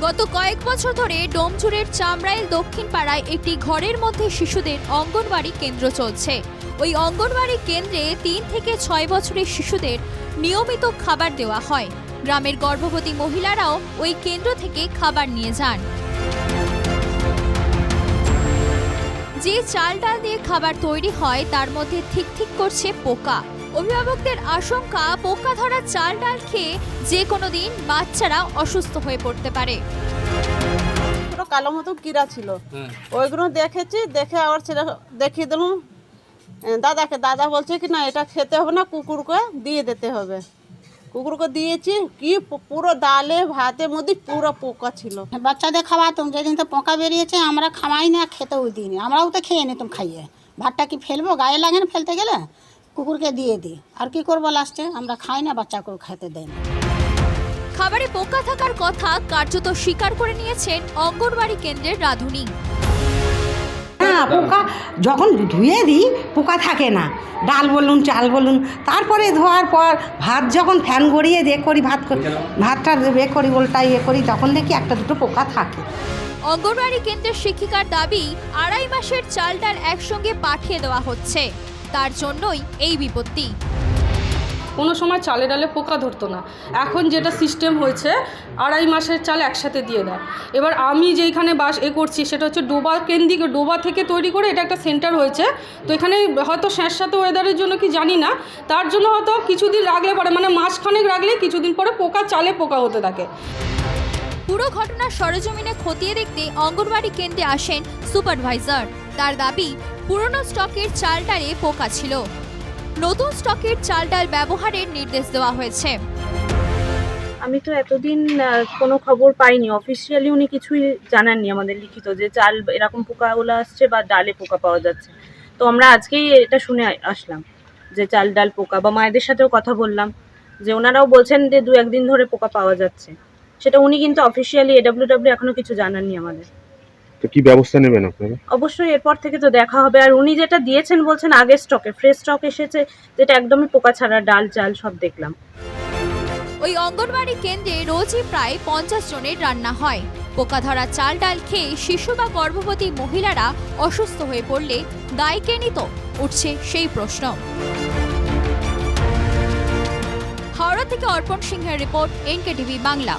গত কয়েক বছর ধরে ডোমজুড়ের চামড়াইল দক্ষিণ পাড়ায় একটি ঘরের মধ্যে শিশুদের অঙ্গনওয়াড়ি কেন্দ্র চলছে। ওই অঙ্গনওয়াড়ি কেন্দ্রে 3 থেকে 6 বছরের শিশুদের নিয়মিত খাবার দেওয়া হয়। গ্রামের গর্ভবতী মহিলারাও ওই কেন্দ্র থেকে খাবার নিয়ে যান। যে চাল ডাল দিয়ে খাবার তৈরি হয় তার মধ্যে ঠিক ঠিক করছে পোকা। অভিভাবকদের আশঙ্কা পোকা ধরা চাল ডাল খেয়ে যে কোনো দিন বাচ্চারা অসুস্থ হয়ে পড়তে পারে। কালো মতো কিরা ছিল, ওইগুলো দেখেছি, দেখে আবার ছেলে দেখিয়ে দিলাম দাদাকে। দাদা বলছে কি না এটা খেতে হবে না, কুকুরকে দিয়ে দিতে হবে। কুকুরকে দিয়েছি, কি পুরো ডালে ভাতের মধ্যে পুরো পোকা ছিল। বাচ্চাদের খাওয়াতাম, যেদিন তো পোকা বেরিয়েছে আমরা খাওয়াই না, খেতেও দিইনি। আমরাও তো খেয়ে নিতাম, খাইয়ে ভাতটা কি ফেলবো, গায়ে লাগে না ফেলতে গেলে, কুকুরকে দিয়ে দিই। আর কি করবো, লাস্টে আমরা খাই না, বাচ্চাকেও খেতে দেয় না। খাবারে পোকা থাকার কথা কার্যত স্বীকার করে নিয়েছেন অঙ্গনওয়াড়ি কেন্দ্রের রাঁধুনি। হ্যাঁ, পোকা যখন ধুয়ে দিই পোকা থাকে না, ডাল বলুন চাল বলুন। তারপরে ধোয়ার পর ভাত যখন ফ্যান গড়িয়ে করি, ভাতটা করি উল্টাই করি, তখন দেখি একটা দুটো পোকা থাকে। অঙ্গনওয়াড়ি কেন্দ্রের শিক্ষিকার দাবি 2.5 মাসের চাল ডাল একসঙ্গে পাঠিয়ে দেওয়া হচ্ছে, তার জন্যই এই বিপত্তি। কোনো সময় চালে ডালে পোকা ধরতো না, এখন যেটা সিস্টেম হয়েছে 2.5 মাসের চাল একসাথে দিয়ে দেয়। এবার আমি যেইখানে করছি সেটা হচ্ছে ডোবা কেন্দ্রিক, ডোবা থেকে তৈরি করে এটা একটা সেন্টার হয়েছে। তো এখানে হয়তো স্যাঁতস্যাঁতে ওয়েদারের জন্য কি জানি না, তার জন্য হয়তো কিছুদিন রাখলে পরে, মানে মাসখানেক রাখলে কিছুদিন পরে চালে পোকা হতে থাকে। পুরো ঘটনার সরেজমিনে খতিয়ে দেখতে অঙ্গনওয়াড়ি কেন্দ্রে আসেন সুপারভাইজার। তার দাবি পুরনো স্টকের চাল ডালে পোকা ছিল, নতুন স্টকের চাল ডাল ব্যবহারের নির্দেশ দেওয়া হয়েছে। আমি তো এতদিন কোনো খবর পাইনি, অফিসিয়ালি উনি কিছুই জানাননি আমাদের লিখিত যে চাল এরকম পোকাগুলো আসছে বা ডালে পোকা পাওয়া যাচ্ছে। তো আমরা আজকেই এটা শুনে আসলাম যে চাল ডাল পোকা, বা মায়েদের সাথেও কথা বললাম যে ওনারাও বলছেন যে 2-1 দিন ধরে পোকা পাওয়া যাচ্ছে। সেটা উনি কিন্তু অফিসিয়ালি এডব্লিউডব্লিউ এখনো কিছু জানাননি আমাদের। তো কি ব্যবস্থা নেবেন আপনারা? অবশ্যই এরপর থেকে তো দেখা হবে। আর উনি যেটা দিয়েছেন বলছেন আগের স্টকে ফ্রেশ স্টক এসেছে, যেটা একদমই পোকা ছাড়া, ডাল চাল সব দেখলাম। ওই অঙ্গনওয়াড়ি কেন্দ্রে রোজই প্রায় 50 জনের রান্না হয়। পোকা ধরা চাল ডাল খেয়ে শিশু বা গর্ভবতী মহিলারা অসুস্থ হয়ে পড়লে দায় কে নিত, উঠছে সেই প্রশ্ন। হাওড়া থেকে অর্পণ সিংহের রিপোর্ট, NKTV বাংলা।